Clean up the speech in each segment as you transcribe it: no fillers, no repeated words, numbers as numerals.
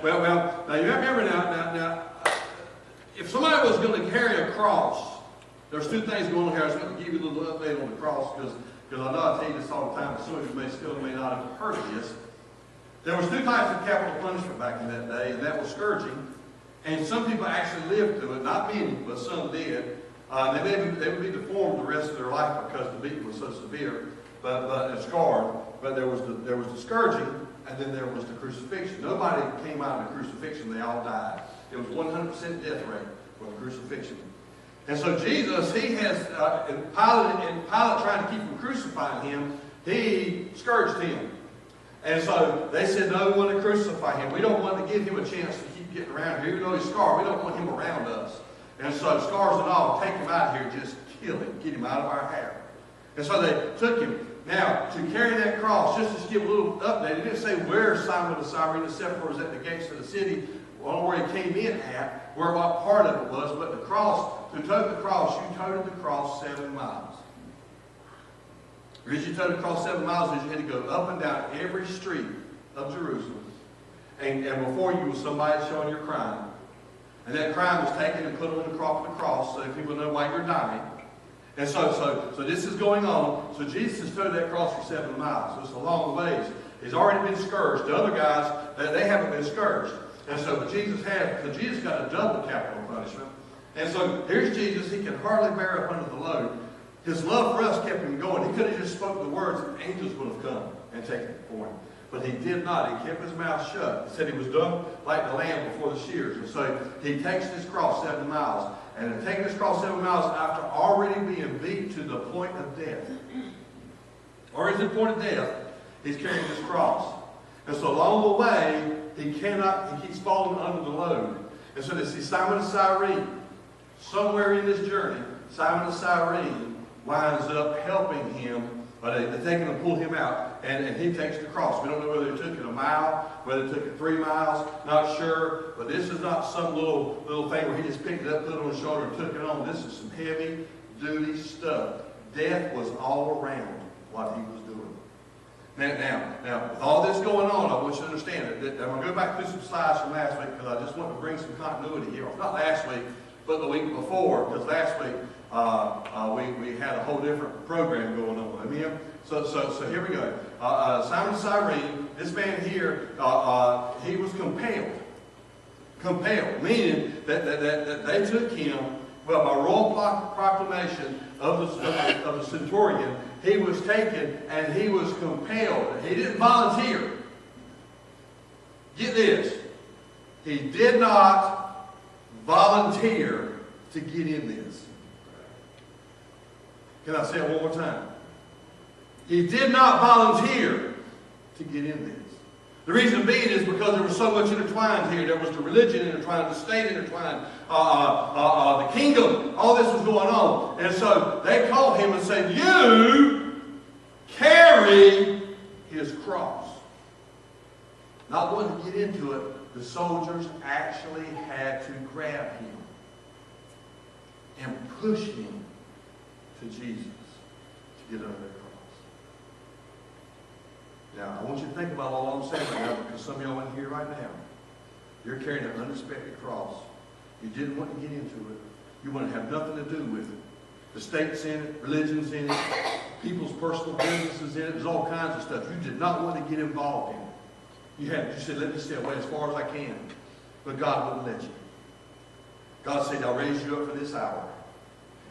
Now you have to remember now, if somebody was going to carry a cross, there's two things going on here. I just want to give you a little update on the cross because I know I tell you this all the time, but some of you may not have heard of this. There was two types of capital punishment back in that day, and that was scourging. And some people actually lived through it. Not many, but some did. They would be deformed the rest of their life because the beating was so severe, and scarred. But there was the scourging, and then there was the crucifixion. Nobody came out of the crucifixion; they all died. It was 100% death rate for the crucifixion. And so Jesus, he has, and Pilate trying to keep from crucifying him, he scourged him. And so they said, no, we want to crucify him. We don't want to give him a chance to keep getting around here. Even though he's scarred, we don't want him around us. And so scars and all, take him out here, just kill him, get him out of our hair. And so they took him. Now, to carry that cross, just to give a little update, it didn't say where Simon the Cyrene, the sepulchre, was at the gates of the city, or where he came in at, where what part of it was, but the cross, to tote the cross, you toted the cross 7 miles. The reason you toted the cross 7 miles is you had to go up and down every street of Jerusalem. And before you was somebody showing your crime. And that crime was taken and put on the cross so that people know why you're dying. And so this is going on. So Jesus has toted that cross for 7 miles. So it's a long ways. He's already been scourged. The other guys, they haven't been scourged. And so Jesus got a double capital punishment. And so here's Jesus. He can hardly bear up under the load. His love for us kept him going. He could have just spoken the words and angels would have come and taken it for him. But he did not. He kept his mouth shut. He said he was dumb like the lamb before the shears. And so he takes this cross 7 miles. And in taking this cross 7 miles after already being beat to the point of death, or is it the point of death, he's carrying this cross. And so along the way, he keeps falling under the load. And so they see Simon the Cyrene. Somewhere in this journey, Simon the Cyrene winds up helping him. They take him and pull him out, and he takes the cross. We don't know whether he took it a mile, whether he took it 3 miles, not sure. But this is not some little thing where he just picked it up, put it on his shoulder, and took it on. This is some heavy-duty stuff. Death was all around what he was doing. Now, with all this going on, I want you to understand that I'm going to go back through some slides from last week because I just want to bring some continuity here. Not last week, but the week before, because last week we had a whole different program going on. Amen? So here we go. Simon the Cyrene, this man here, he was compelled. Compelled, meaning that they took him, well, by royal proclamation of the centurion, he was taken and he was compelled. He didn't volunteer. Get this. He did not volunteer to get in this. Can I say it one more time? He did not volunteer to get in this. The reason being is because there was so much intertwined here. There was the religion intertwined, the state intertwined, the kingdom. All this was going on. And so they called him and said, you carry his cross. Not wanting to get into it, the soldiers actually had to grab him and push him to Jesus to get under their cross. Now, I want you to think about all I'm saying right now, because some of y'all in here right now, you're carrying an unexpected cross. You didn't want to get into it. You want to have nothing to do with it. The state's in it, religion's in it, people's personal businesses in it. There's all kinds of stuff. You did not want to get involved in it. You said, let me stay away as far as I can. But God wouldn't let you. God said, I'll raise you up for this hour.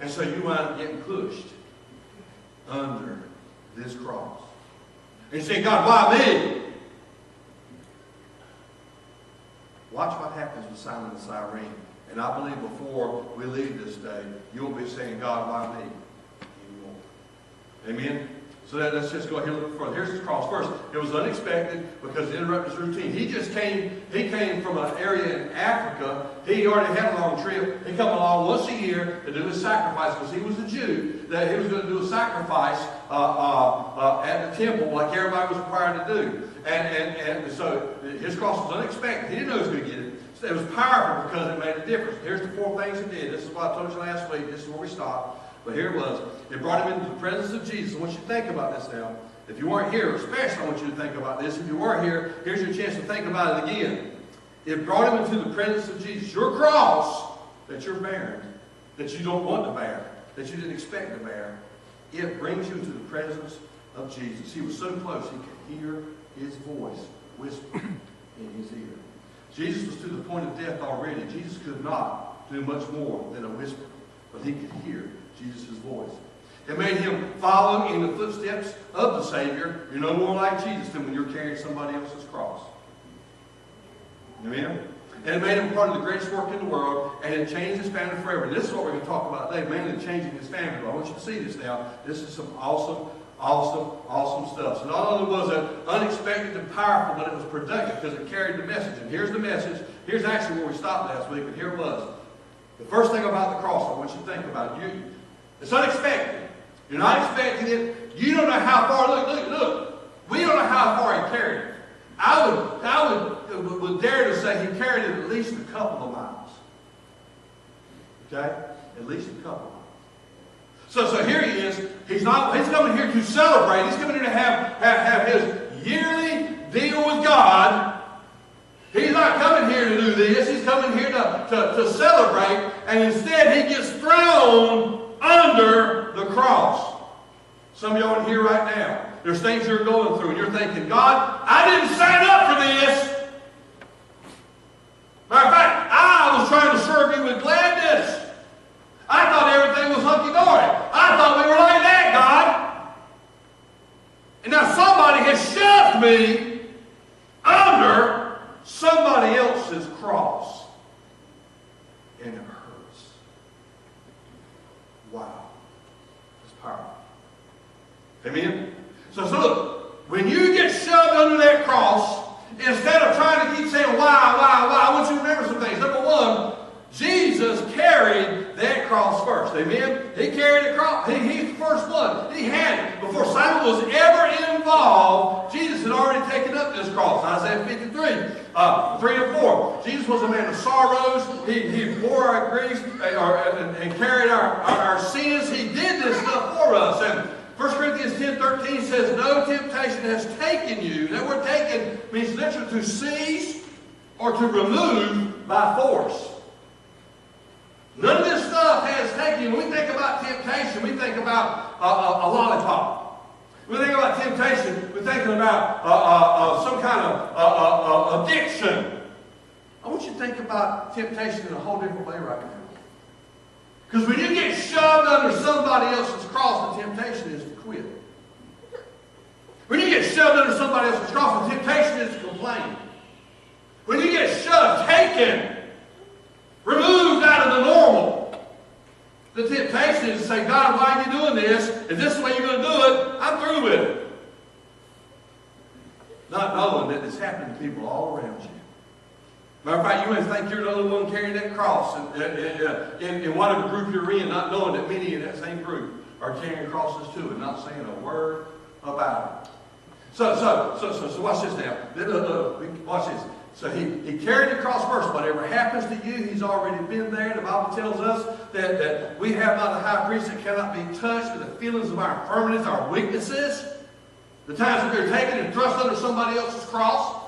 And so you wind up getting pushed under this cross. And you say, God, why me? Watch what happens with Simon the Cyrene. And I believe before we leave this day, you'll be saying, God, why me? Amen? So let's just go ahead and a little further. Here's his cross. First, it was unexpected because it interrupted his routine. He came from an area in Africa. He already had a long trip. He come along once a year to do his sacrifice because he was a Jew. That he was going to do a sacrifice at the temple like everybody was required to do. And so his cross was unexpected. He didn't know he was going to get it. So it was powerful because it made a difference. Here's the 4 things it did. This is what I told you last week. This is where we stopped. But here it was. It brought him into the presence of Jesus. I want you to think about this now. If you weren't here, especially I want you to think about this. If you were here, here's your chance to think about it again. It brought him into the presence of Jesus. Your cross that you're bearing, that you don't want to bear, that you didn't expect to bear, it brings you into the presence of Jesus. He was so close he could hear his voice whisper in his ear. Jesus was to the point of death already. Jesus could not do much more than a whisper, but he could hear Jesus' voice. It made him follow in the footsteps of the Savior. You're no more like Jesus than when you're carrying somebody else's cross. Amen? And it made him part of the greatest work in the world, and it changed his family forever. And this is what we're going to talk about today, mainly changing his family. But I want you to see this now. This is some awesome stuff. So not only was it unexpected and powerful, but it was productive because it carried the message. And here's the message. Here's actually where we stopped last week, but here it was. The first thing about the cross I want you to think about. It's unexpected. You're not expecting it. You don't know how far. Look. We don't know how far he carried it. I would dare to say he carried it at least a couple of miles. Okay? At least a couple of miles. So here he is. He's coming here to celebrate. He's coming here to have his yearly deal with God. He's not coming here to do this. He's coming here to celebrate. And instead he gets thrown under the cross. Some of y'all in here right now. There's things you're going through and you're thinking, God, I didn't sign up for this. Matter of fact, I was trying to serve you with gladness. I thought everything was hunky-dory. I thought we were like that, God. And now somebody has shoved me under somebody else's cross. And it hurts. Wow. It's powerful. Amen? So look, when you get shoved under that cross, instead of trying to keep saying, why, I want you to remember some things. Number one, Jesus carried that cross first. Amen? He carried the cross. He's the first one. He had it. Before Simon was ever involved, Jesus had already taken up this cross. Isaiah 53, 3 and 4. Jesus was a man of sorrows. He bore our griefs and carried our sins. He did this stuff for us. And 1 Corinthians 10:13 says, no temptation has taken you. That word taken means literally to seize or to remove by force. None of this stuff has taken you. When we think about temptation, we think about a lollipop. When we think about temptation, we're thinking about some kind of addiction. I want you to think about temptation in a whole different way right now. Because when you get shoved under somebody else's cross, the temptation is to quit. When you get shoved under somebody else's cross, the temptation is to complain. When you get shoved, taken, removed out of the normal, the temptation is to say, God, why are you doing this? If this is the way you're going to do it, I'm through with it. Not knowing that it's happening to people all around you. Matter of fact, you may think you're the only one carrying that cross in whatever group you're in, not knowing that many in that same group are carrying crosses too and not saying a word about it. So watch this now. Watch this. So he carried the cross first. Whatever happens to you, he's already been there. The Bible tells us that we have not a high priest that cannot be touched with the feelings of our infirmities, our weaknesses, the times that they're taken and thrust under somebody else's cross.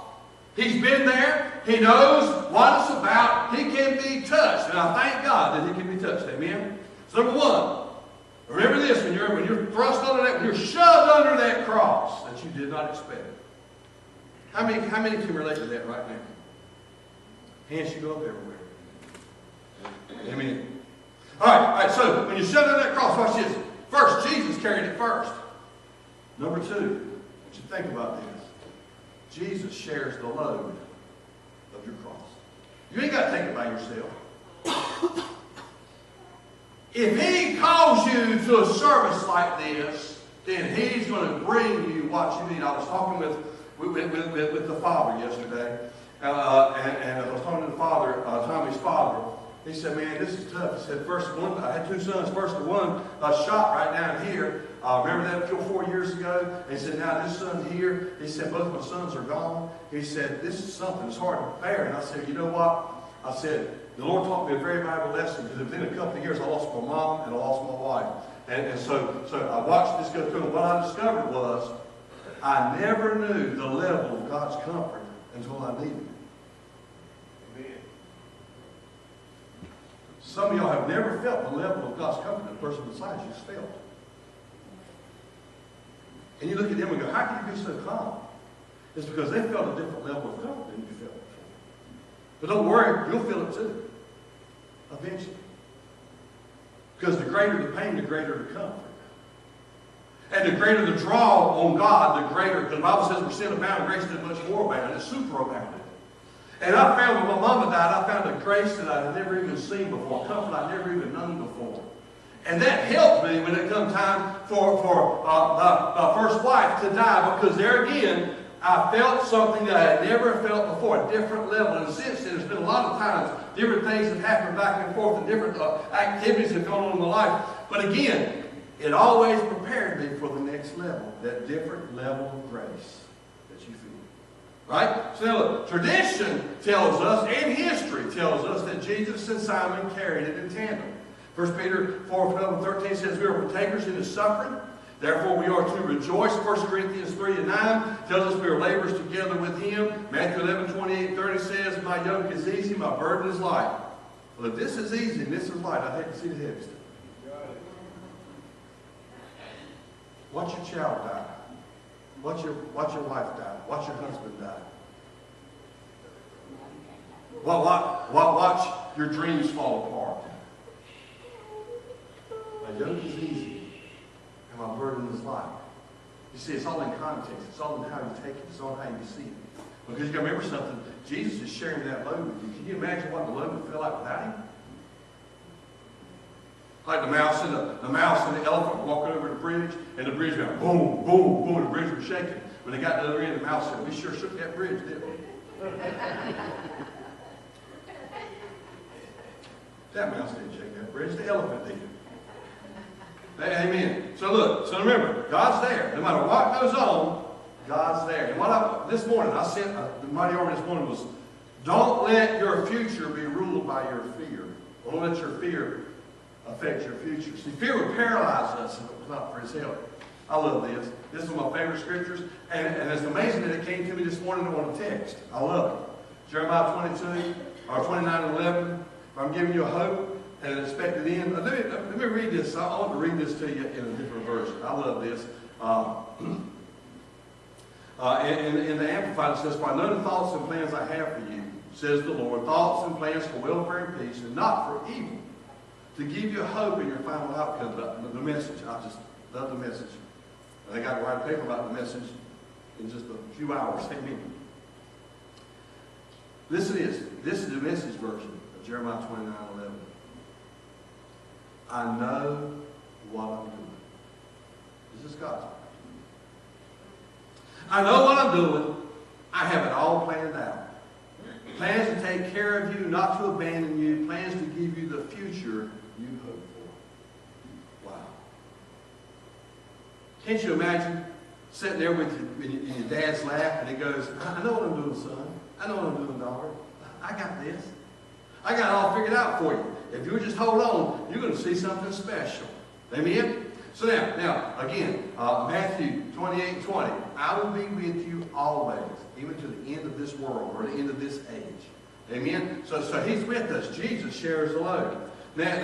He's been there. He knows what it's about. He can be touched. And I thank God that he can be touched. Amen? So number one, remember this, when you're thrust under that, when you're shoved under that cross that you did not expect. How many can relate to that right now? Hands should go up everywhere. Amen. All right, so when you're shoved under that cross, watch this. First, Jesus carried it first. Number two, I want you to think about this. Jesus shares the load of your cross. You ain't got to take it by yourself. If he calls you to a service like this, then he's going to bring you what you need. I was talking with the father yesterday, and I was talking to the father, Tommy's father. He said, man, this is tough. He said, I had two sons. First one shot right down here. Remember that 4 years ago? And he said, now this son here, he said, both my sons are gone. He said, this is something that's hard to bear. And I said, you know what? I said, the Lord taught me a very valuable lesson because within a couple of years I lost my mom and I lost my wife. And so I watched this go through, and what I discovered was I never knew the level of God's comfort until I needed it. Some of y'all have never felt the level of God's comfort that a person beside you has felt. And you look at them and go, how can you be so calm? It's because they felt a different level of comfort than you felt before. But don't worry, you'll feel it too. Eventually. Because the greater the pain, the greater the comfort. And the greater the draw on God, the greater, because the Bible says where sin abounded, grace did much more abound. It's superabounded. And I found when my mama died, I found a grace that I had never even seen before, a comfort I'd never even known before. And that helped me when it come time for my first wife to die, because there again, I felt something that I had never felt before, a different level. And since then, there's been a lot of times, different things have happened back and forth, and different activities have gone on in my life. But again, it always prepared me for the next level, that different level of grace that you feel. Right? So now look, tradition tells us, and history tells us, that Jesus and Simon carried it in tandem. 1 Peter 4:12-13 says, we are partakers in his suffering. Therefore we are to rejoice. 1 Corinthians 3:9 tells us we are laborers together with him. Matthew 11:28-30 says, my yoke is easy, my burden is light. Well, if this is easy and this is light, I'd hate to see the heavy stuff. Watch your child die. Watch your wife die. Watch your husband die. Watch your dreams fall apart. My yoke is easy, and my burden is light. You see, it's all in context. It's all in how you take it. It's all how you see it. Because you got to remember something. Jesus is sharing that load with you. Can you imagine what the load would feel like without him? Like the mouse and the elephant walking over the bridge, and the bridge went boom, boom, boom, and the bridge was shaking. When they got to the other end, the mouse said, we sure shook that bridge, didn't we? That mouse didn't shake that bridge, the elephant did. Amen. So look, so remember, God's there. No matter what goes on, God's there. And this morning, I sent, the mighty order this morning was, don't let your future be ruled by your fear. Don't let your fear affect your future. See, fear would paralyze us if it was not for his help. I love this. This is one of my favorite scriptures, and it's amazing that it came to me this morning on a text. I love it. Jeremiah 22, or 29:11. If I'm giving you a hope and an expected end. Let me read this. I want to read this to you in a different version. I love this. In the Amplified, it says, for I know the thoughts and plans I have for you, says the Lord, thoughts and plans for welfare and peace, and not for evil, to give you hope in your final outcome. The message, I just love the message. And I got to write a paper about the message in just a few hours. Amen. Listen to this. This is the message version of Jeremiah 29:11. I know what I'm doing. This is God's word. I know what I'm doing. I have it all planned out. Plans to take care of you, not to abandon you. Plans to give you the future you hope for. Wow. Can't you imagine sitting there with you in your dad's lap, and he goes, I know what I'm doing, son. I know what I'm doing, daughter. I got this. I got it all figured out for you. If you would just hold on, you're going to see something special. Amen? So now again, Matthew 28:20. I will be with you always, even to the end of this world, or the end of this age. Amen? So he's with us. Jesus shares the load. Now,